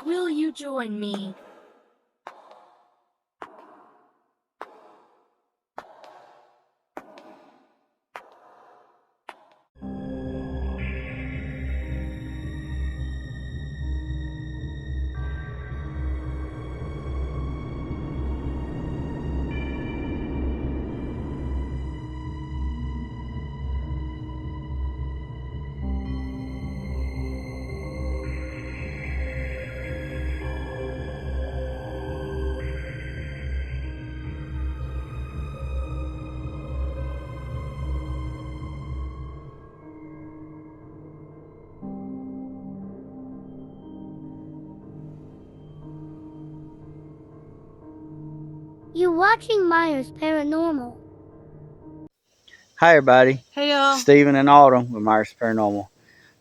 Will you join me? You're watching Myers Paranormal. Hi everybody, Hey y'all. Stephen and Autumn with Myers Paranormal.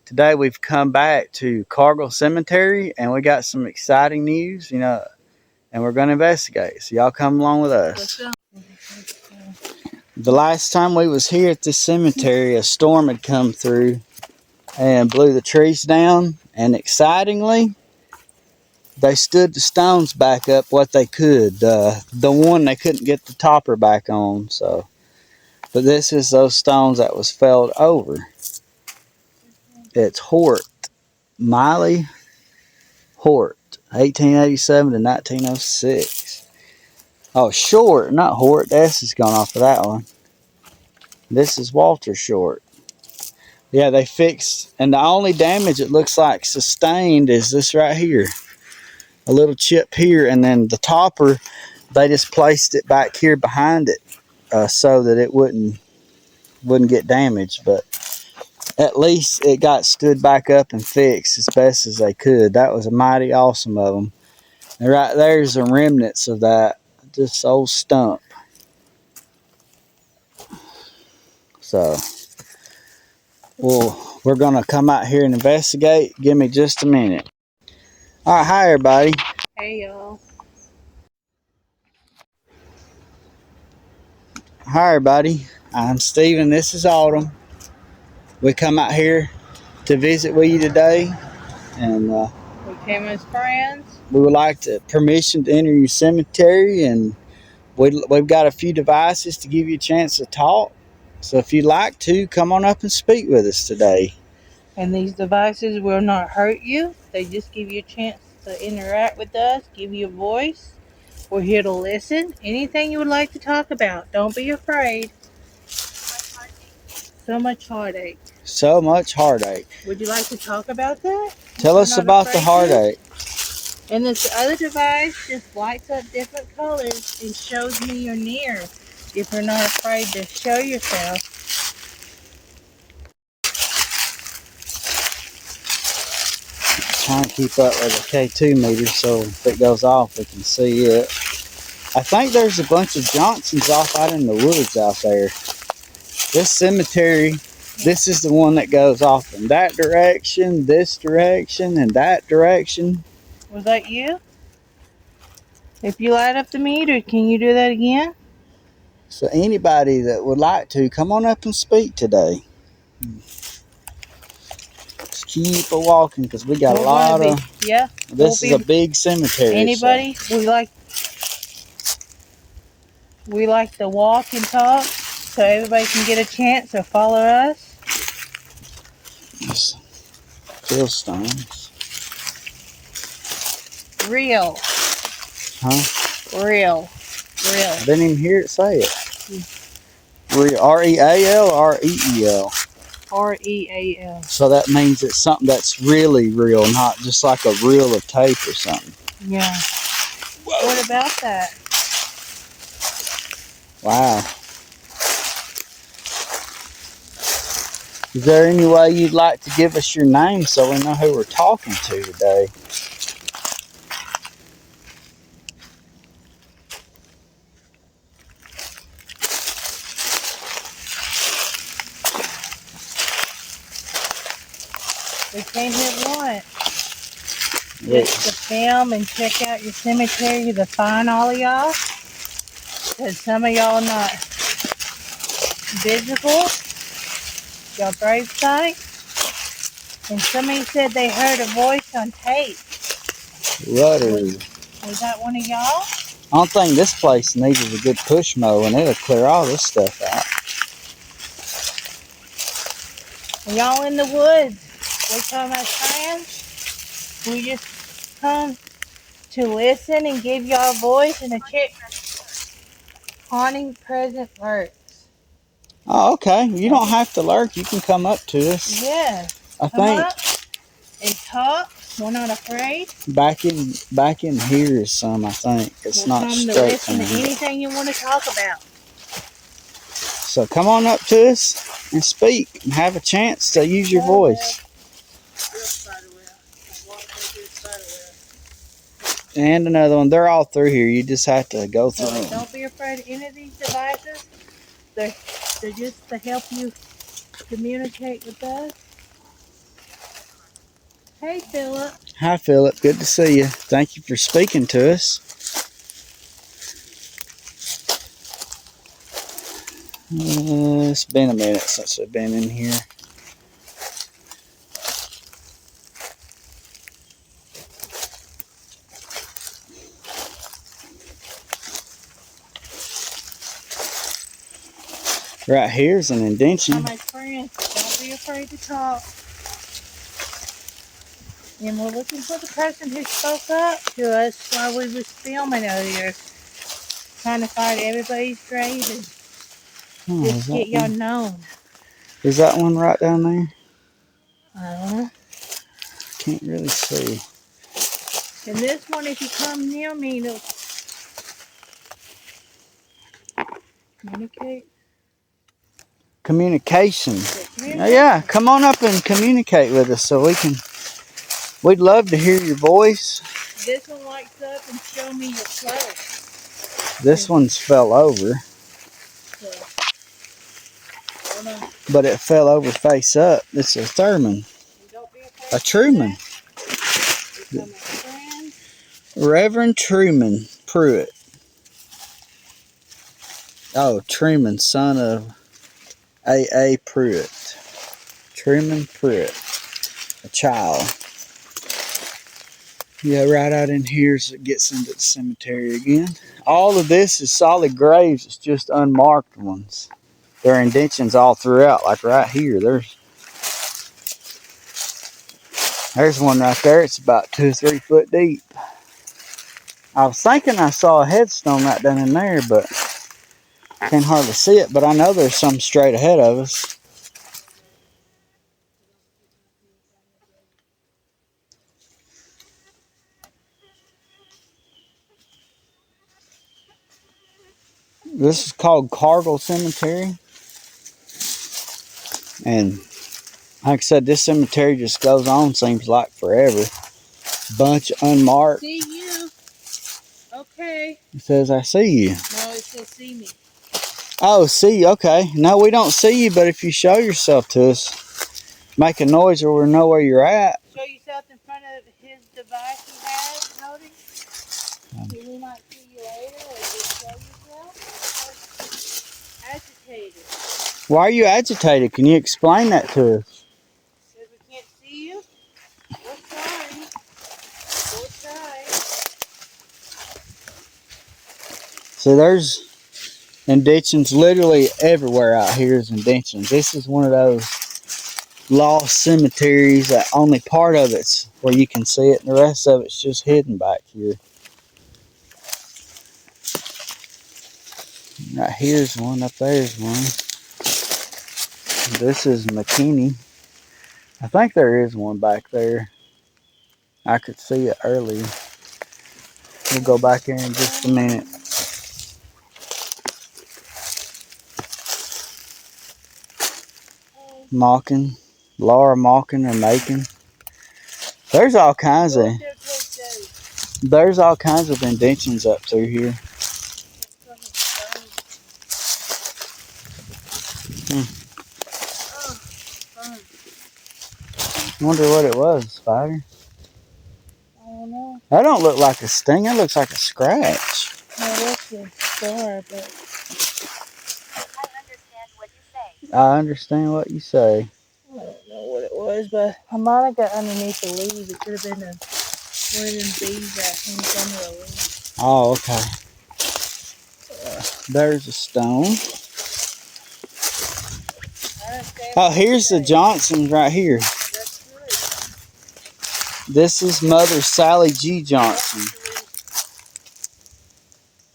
Today we've come back to Cargel Cemetery and we got some exciting news, and we're going to investigate. So y'all come along with us. Let's go. The last time we was here at this cemetery, a storm had come through and blew the trees down, and excitingly, they stood the stones back up what they could. The one they couldn't get the topper back on, but this is those stones that was felled over. It's Hort, Miley Hort, 1887 to 1906. Oh, Short, not Hort. The S is gone off of that one. This is Walter Short. Yeah, they fixed, and the only damage it looks like sustained is this right here. A little chip here, and then the topper, they just placed it back here behind it so that it wouldn't get damaged. But at least it got stood back up and fixed as best as they could. That was a mighty awesome of them. And right there's the remnants of that, this old stump. So, we're going to come out here and investigate. Give me just a minute. All right, hi everybody. Hey y'all. Hi everybody. I'm Steven. This is Autumn. We come out here to visit with you today, and We came as friends. we would like permission to enter your cemetery, and we've got a few devices to give you a chance to talk. So if you'd like to, come on up and speak with us today. And these devices will not hurt you. They just give you a chance to interact with us, give you a voice. We're here to listen. Anything you would like to talk about, don't be afraid. So much heartache. So much heartache. Would you like to talk about that? Tell us about the heartache. And this other device just lights up different colors and shows me you're near. If you're not afraid to show yourself. Trying to keep up with the K2 meter so if it goes off we can see it. I think there's a bunch of Johnsons off out in the woods out there. This cemetery, this is the one that goes off in that direction, this direction, and that direction. Was that you? If you light up the meter, can you do that again? So anybody that would like to, come on up and speak today. Just keep a walking because we got a lot of... Yeah. This is a big cemetery. Anybody? So. We like to walk and talk so everybody can get a chance to follow us. Fill stones. Real. Huh? Real. I didn't even hear it say it. Real. R-E-A-L or R-E-E-L? R-E-A-L. So that means it's something that's really real, not just like a reel of tape or something. Yeah. Whoa. What about that? Wow. Is there any way you'd like to give us your name so we know who we're talking to today? We came here once just to film and check out your cemetery to find all of y'all. Because some of y'all not visible, your gravesite. And somebody said they heard a voice on tape. Rudder. Was that one of y'all? I don't think this place needed a good push mower, and it'll clear all this stuff out. Are y'all in the woods? We come as friends. We just come to listen and give y'all a voice and a check. Haunting present lurks. Oh, okay. You don't have to lurk. You can come up to us. Yeah. I Come think up and talk. We're not afraid. back in here is some. I think it's We'll not come to straight listen to from here. anything you want to talk about. So come on up to us and speak and have a chance to use your voice. And another one. They're all through here. You just have to go through them. Don't be afraid of any of these devices. They're just to help you communicate with us. Hey, Philip. Hi, Philip. Good to see you. Thank you for speaking to us. It's been a minute since we've been in here. Right here's an indention. My friends, don't be afraid to talk. And we're looking for the person who spoke up to us while we was filming earlier. Trying to find everybody's grave and just get y'all known. Is that one right down there? I don't know. Can't really see. And this one, if you come near me, it'll communicate. Communication. Yeah, come on up and communicate with us so we can. We'd love to hear your voice. This one lights up and show me your clothes. This one's fell over. But it fell over face up. It's a Thurman. A Truman. Reverend Truman Pruitt. Oh, Truman, son of A.A. Pruitt. Truman Pruitt. A child. Yeah, right out in here as it gets into the cemetery again. All of this is solid graves. It's just unmarked ones. There are indentions all throughout, like right here. There's one right there. It's about 2 or 3 foot deep. I was thinking I saw a headstone right down in there, but can't hardly see it. But I know there's some straight ahead of us. This is called Cargel Cemetery. And like I said, this cemetery just goes on, seems like forever. Bunch unmarked. See you. Okay. It says, I see you. No, it says see me. Oh, see you. Okay. No, we don't see you, but if you show yourself to us, make a noise or we'll know where you're at. Show yourself in front of his device he has, holding. So we might see you later, or just show yourself. Agitated. Why are you agitated? Can you explain that to us? Because we can't see you. We're sorry. We're sorry. So there's indentions literally everywhere out here is indentions. This is one of those lost cemeteries that only part of it's where you can see it and the rest of it's just hidden back here. Right here's one, up there's one. This is McKinney. I think there is one back there. I could see it earlier. We'll go back here in just a minute. Mocking, Laura Mocking or Macon. There's all kinds of indentions up through here. Wonder what it was, Spider. I don't know. That don't look like a sting. That looks like a scratch. No, that's a scar, but I understand what you say. I don't know what it was, but I might have got underneath the leaves. It could have been a One of them bees that hangs under a leaf. Oh, okay. There's a stone. Oh, here's the Johnsons right here. That's good. This is Mother Sally G. Johnson.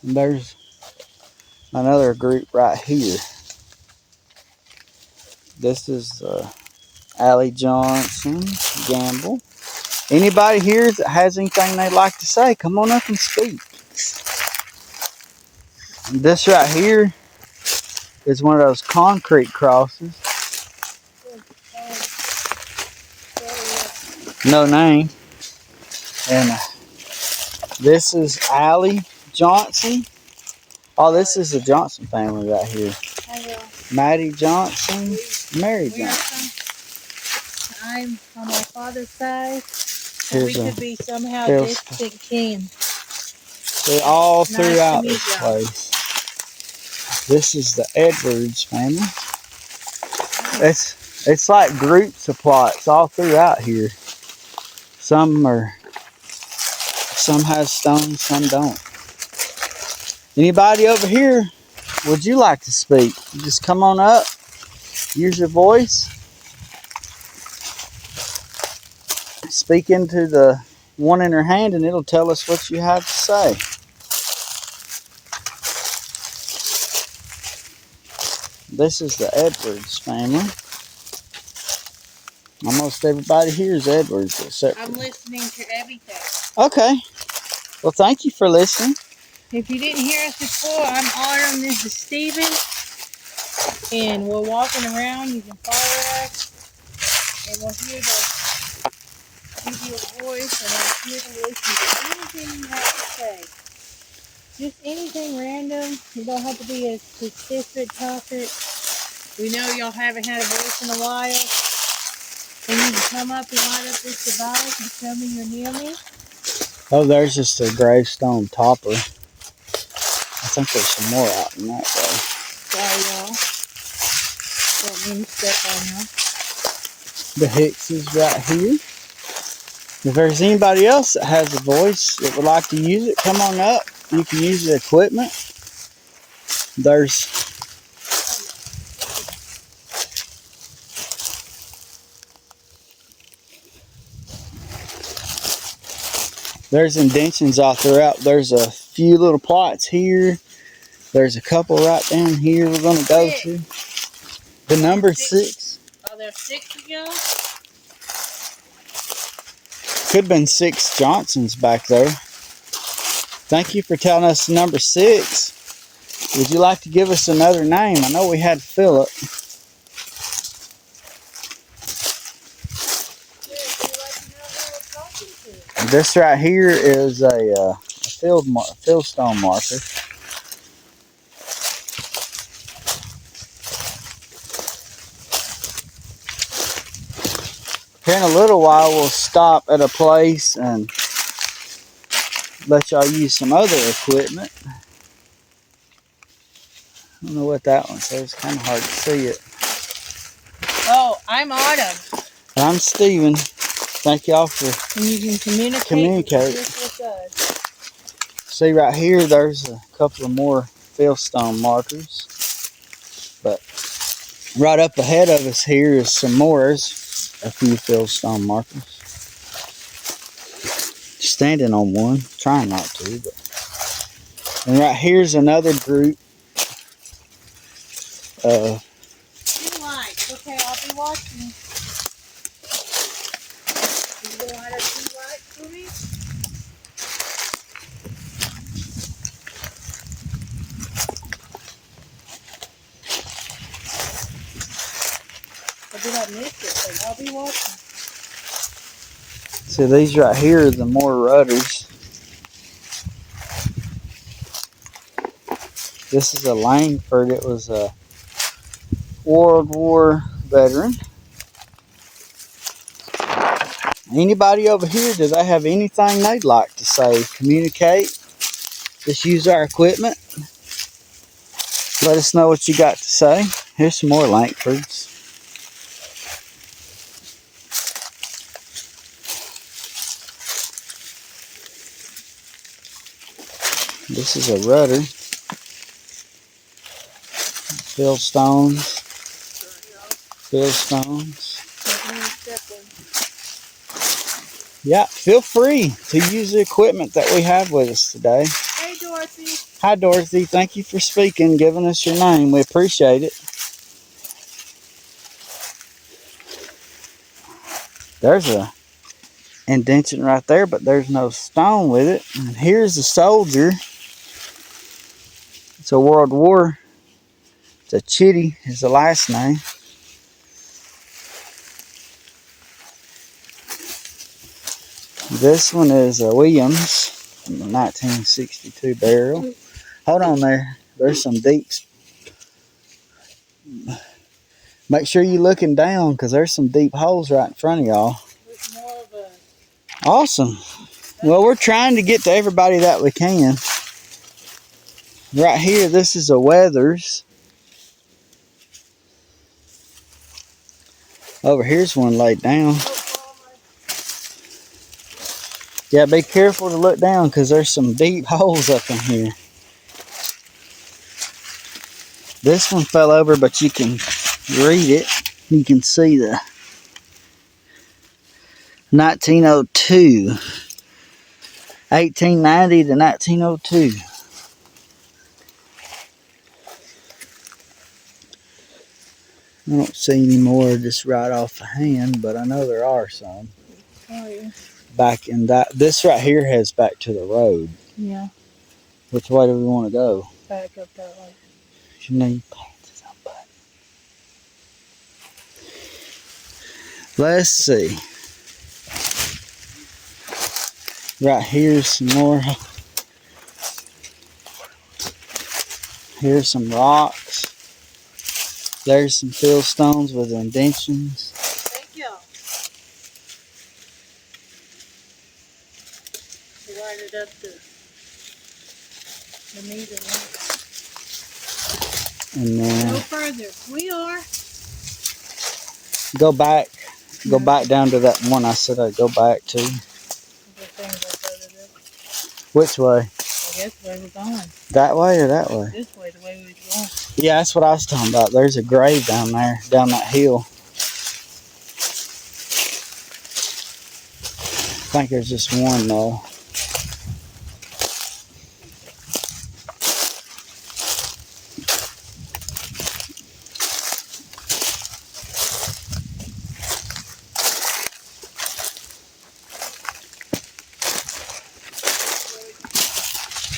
And there's another group right here. This is Allie Johnson, Gamble. Anybody here that has anything they'd like to say, come on up and speak. And this right here is one of those concrete crosses. No name. And this is Allie Johnson. Oh, this is the Johnson family right here. Maddie Johnson, Mary Johnson. I'm on my father's side, so Here's we could be somehow here's- distant kin. They're all Nice to throughout meet this y'all. place. This is the Edwards family. It's like groups of plots all throughout here. Some has stones, some don't. Anybody over here, would you like to speak? Just come on up. Use your voice. Speak into the one in her hand and it'll tell us what you have to say. This is the Edwards family. Almost everybody here is Edwards except I'm listening to everything. Okay. Well, thank you for listening. If you didn't hear us before, I'm Autumn. This is Steven. And we're walking around. You can follow us. And we're here to give you a voice. And I'm here to listen to anything you have to say. Just anything random. You don't have to be a specific topic. We know y'all haven't had a voice in a while. And you can come up and light up this device and tell me you're near me. Oh, there's just a gravestone topper. I think there's some more out in that way. Sorry, y'all. Don't mean to step on y'all. The Hickses right here. If there's anybody else that has a voice that would like to use it, come on up. You can use the equipment. There's indentions all throughout. There's a few little plots here. There's a couple right down here we're going to go to. The number 6. Are there 6 of y'all? Could have been 6 Johnsons back there. Thank you for telling us the number 6. Would you like to give us another name? I know we had Philip. This right here is a fieldstone marker. Here in a little while, we'll stop at a place and let y'all use some other equipment. I don't know what that one says. It's kind of hard to see it. Oh, I'm Autumn. I'm Steven. Thank y'all for And you can communicate. With us. See right here, there's a couple of more fieldstone markers. But right up ahead of us here is some more. There's a few fieldstone markers. Standing on one, trying not to, but. And right here's another group. Two lights. Okay, I'll be watching. You gonna light up 2 lights for me? Or did I miss it? But I'll be watching. See, these right here are the more rudders. This is a Langford. It was a World War veteran. Anybody over here, do they have anything they'd like to say? Communicate. Just use our equipment. Let us know what you got to say. Here's some more Langfords. This is a rudder. Fill stones. Fill stones. Yeah, feel free to use the equipment that we have with us today. Hey, Dorothy. Hi, Dorothy. Thank you for speaking, giving us your name. We appreciate it. There's a indention right there, but there's no stone with it. And here's a soldier. It's a World War. It's a Chitty is the last name. This one is a Williams from the 1962 barrel. Hold on there. There's some deeps. Make sure you're looking down because there's some deep holes right in front of y'all. Awesome. Well, we're trying to get to everybody that we can. Right here, this is a Weathers. Over here's one laid down. Yeah, be careful to look down because there's some deep holes up in here. This one fell over, but you can read it. You can see the 1902. 1890 to 1902. I don't see any more just right off the hand, but I know there are some. Oh, yeah. Back in that, this right here heads back to the road. Yeah. Which way do we want to go? Back up that way. You know, your pants is unbuttoned. Let's see. Right here's some more. Here's some rocks. There's some fieldstones with indentions. Thank you. Divided up the meter. And then No further. We are. go back down to that one I said I'd go back to. Which way? I guess where we're going. That way or that way? This way, the way we were going. Yeah, that's what I was talking about. There's a grave down there, down that hill. I think there's just one though.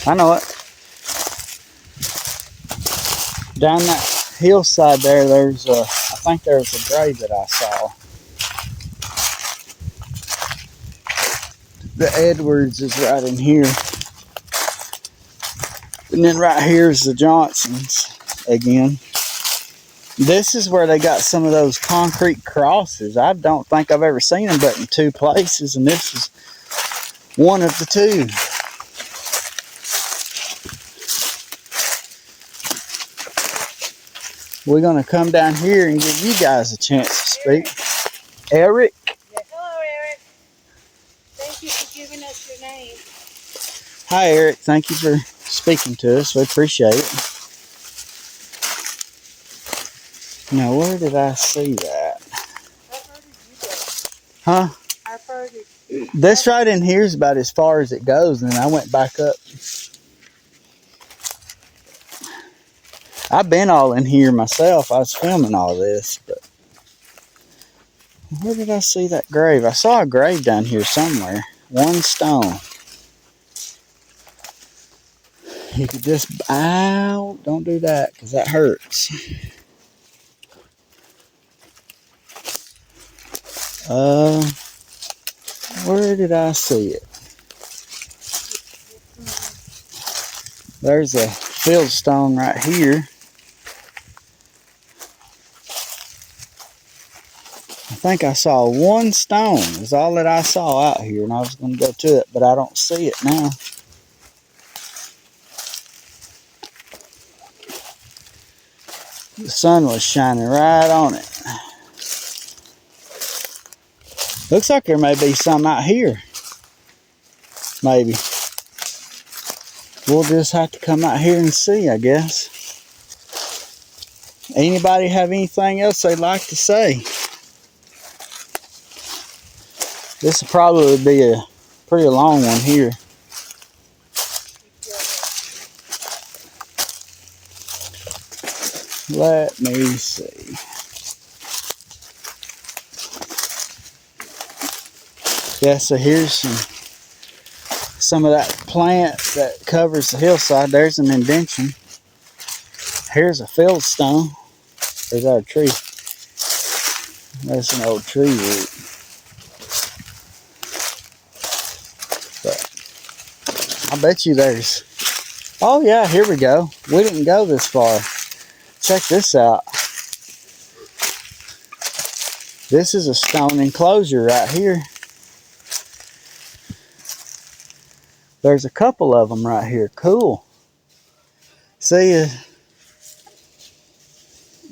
I know it. Down that hillside there's a, I think there's a grave that I saw. The Edwards is right in here. And then right here is the Johnsons again. This is where they got some of those concrete crosses. I don't think I've ever seen them but in two places, and this is one of the two. We're going to come down here and give you guys a chance to speak. Eric? Yeah. Hello, Eric. Thank you for giving us your name. Hi, Eric. Thank you for speaking to us. We appreciate it. Now, where did I see that? How far did you go? Huh? How far did This right in here is about as far as it goes, and then I went back up. I've been all in here myself. I was filming all this, but where did I see that grave? I saw a grave down here somewhere. One stone. You could just, ow, don't do that because that hurts. Where did I see it? There's a fieldstone right here. I think I saw one stone is all that I saw out here, and I was going to go to it, but I don't see it now. The sun was shining right on it. Looks like there may be some out here. Maybe. we'll just have to come out here and see, I guess. Anybody have anything else they'd like to say? This will probably be a pretty long one here. Let me see. Yeah, so here's some of that plant that covers the hillside. There's an indention. Here's a field stone. There's our tree. That's an old tree root. But I bet you there's... Oh yeah, here we go. We didn't go this far. Check this out. This is a stone enclosure right here. There's a couple of them right here. Cool. See,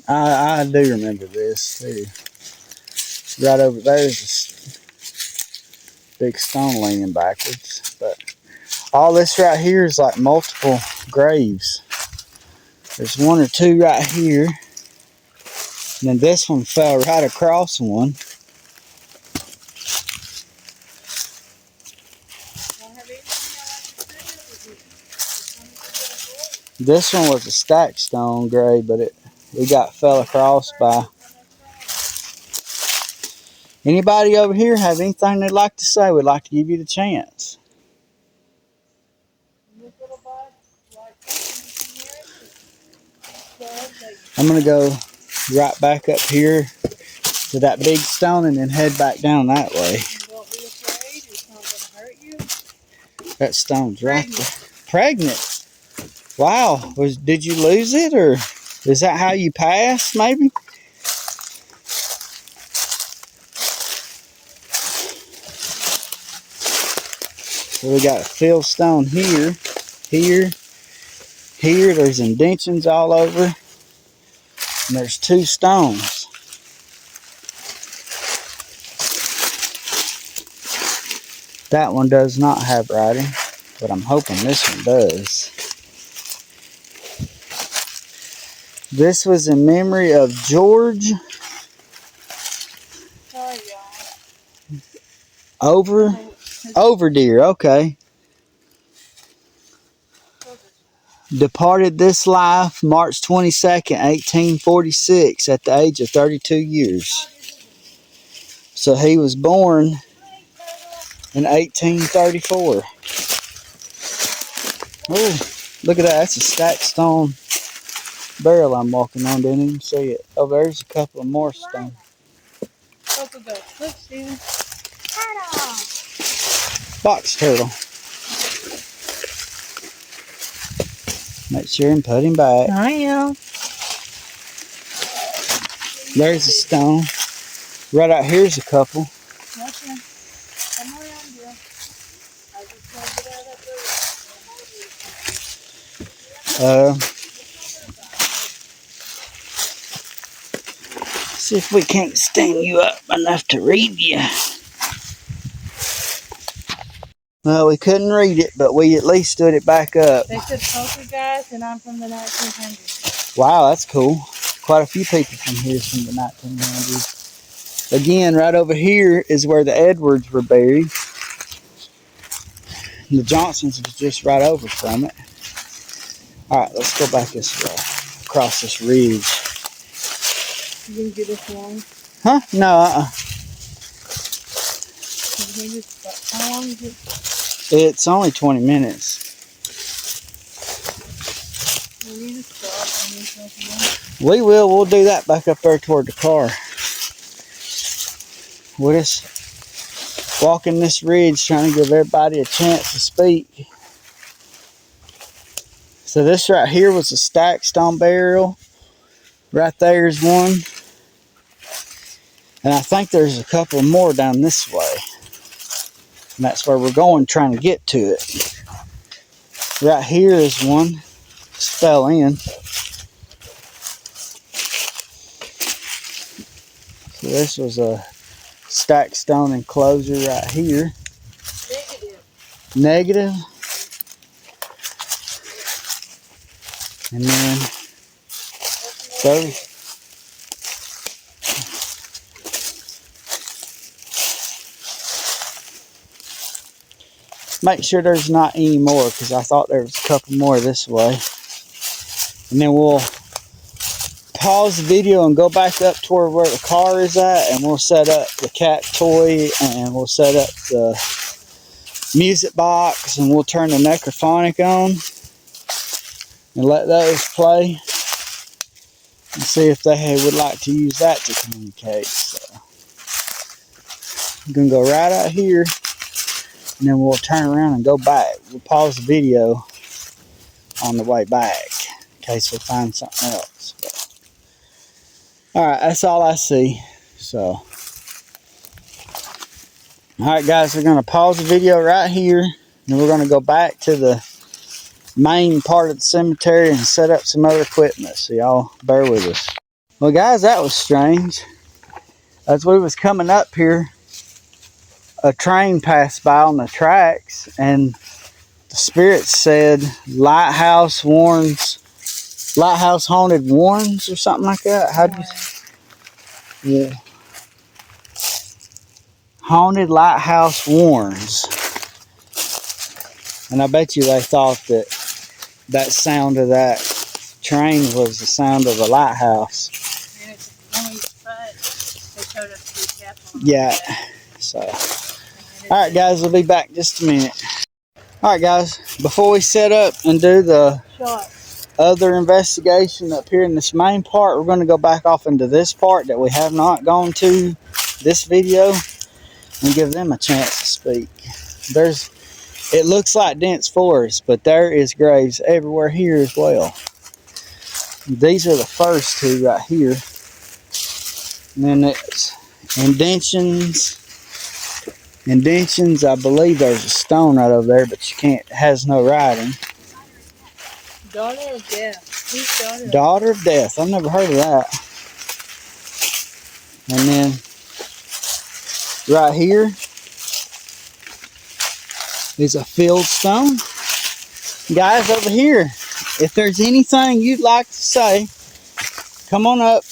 I do remember this too. Right over there is a big stone leaning backwards. But all this right here is like multiple graves. There's one or two right here. And then this one fell right across one. This one was a stacked stone grave, but we got fell across by. Anybody over here have anything they'd like to say? We'd like to give you the chance. I'm going to go right back up here to that big stone and then head back down that way. Don't be afraid. It's not going to hurt you. That stone's right there. Pregnant? Wow. Did you lose it, or is that how you passed, maybe? So we got a field stone here, here. There's indentions all over. And there's two stones. That one does not have writing, but I'm hoping this one does. This was in memory of George Overdeer. Okay. Departed this life March 22nd, 1846 at the age of 32 years. So he was born in 1834. Oh, look at that. That's a stacked stone barrel I'm walking on. Didn't even see it. Oh, there's a couple of more stones. Look, Steven. Box turtle. Make sure and put him back. I am. There's a stone. Right out here's a couple. Okay. Come around here. I just want to get out of that. See if we can't stand you up enough to read you. Well, we couldn't read it, but we at least stood it back up. They said poker guys, and I'm from the 1900s. Wow, that's cool. Quite a few people from here is from the 1900s. Again, right over here is where the Edwards were buried. The Johnsons was just right over from it. Alright, let's go back this way. Across this ridge. You gonna do this long? Huh? No, How long is it? It's only 20 minutes. We need to stop and use that again. We will. We'll do that back up there toward the car. We're just walking this ridge trying to give everybody a chance to speak. So this right here was a stacked stone burial. Right there's one. And I think there's a couple more down this way. And that's where we're going, trying to get to it. Right here is one. Just fell in. So this was a stacked stone enclosure right here. Negative. Negative. And then go. Make sure there's not any more, because I thought there was a couple more this way. And then we'll pause the video and go back up toward where the car is at, and we'll set up the cat toy, and we'll set up the music box, and we'll turn the necrophonic on and let those play and see if they would like to use that to communicate. So I'm gonna go right out here, and then we'll turn around and go back. We'll pause the video on the way back in case we find something else. But, all right, that's all I see. So, all right, guys, we're gonna pause the video right here, and we're gonna go back to the main part of the cemetery and set up some other equipment. So y'all bear with us. Well, guys, that was strange. As we was coming up here, a train passed by on the tracks, and the spirit said lighthouse haunted warns, or something like that. How do you? Yeah. Haunted lighthouse warns. And I bet you they thought that sound of that train was the sound of a lighthouse. And it's only but they told us to be careful. Yeah. So, all right, guys, we'll be back just a minute. All right, guys, before we set up and do the other investigation up here in this main part, we're going to go back off into this part that we have not gone to this video and give them a chance to speak. It looks like dense forest, but there is graves everywhere here as well. These are the first two right here. And then it's indentions. Indentions, I believe there's a stone right over there, but it has no writing. Daughter of Death. Who's Daughter of Death. I've never heard of that. And then right here is a field stone. Guys, over here, if there's anything you'd like to say, come on up,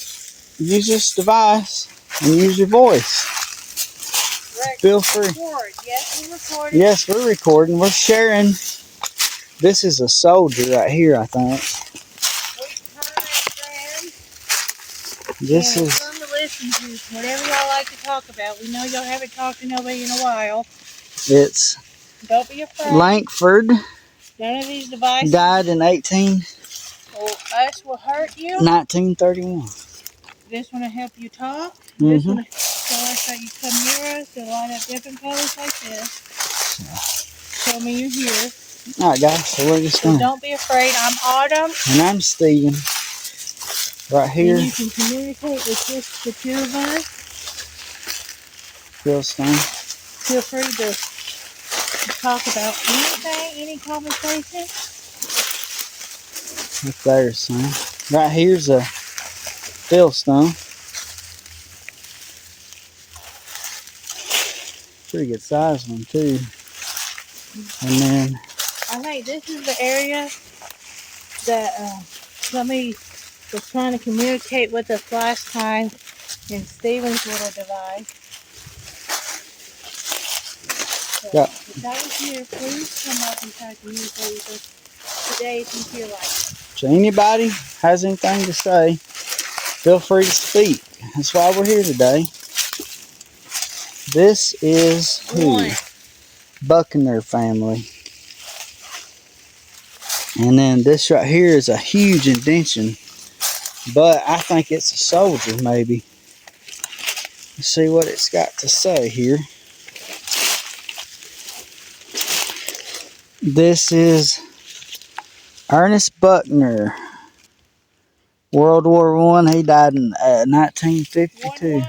use this device, and use your voice. Feel free. Yes, we're recording. Yes, we're recording. We're sharing. This is a soldier right here, I think. This is fun to listen to. Whatever y'all like to talk about. We know y'all haven't talked to nobody in a while. It's Don't be afraid. Langford. None of these devices Died in us will hurt you. 1931. This one will help you talk. Mm-hmm. This one will show us how you come near us. They'll light up different colors like this. Show me you're here. All right, guys. So we're just going. Don't be afraid. I'm Autumn. And I'm Steven. Right here. And you can communicate with just the two of us. Philstone. Feel free to talk about anything, any conversation. Up there's some. Right here's a Philstone. Pretty good size one too. And then I think this is the area that somebody was trying to communicate with us last time in Steven's little device. So yeah. if that was you, please come up and try to communicate with us today if you feel like it. So anybody has anything to say, feel free to speak. That's why we're here today. This is who? Buckner family. And then this right here is a huge indention, but I think it's a soldier maybe. Let's see what it's got to say here. This is Ernest Buckner, World War I. He died in 1952.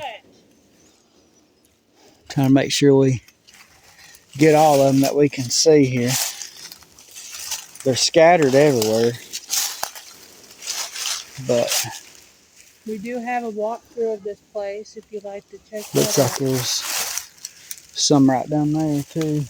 Trying to make sure we get all of them that we can see here. They're scattered everywhere. But we do have a walkthrough of this place if you'd like to check it out. Looks like there's some right down there too.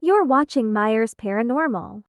You're watching Myers Paranormal.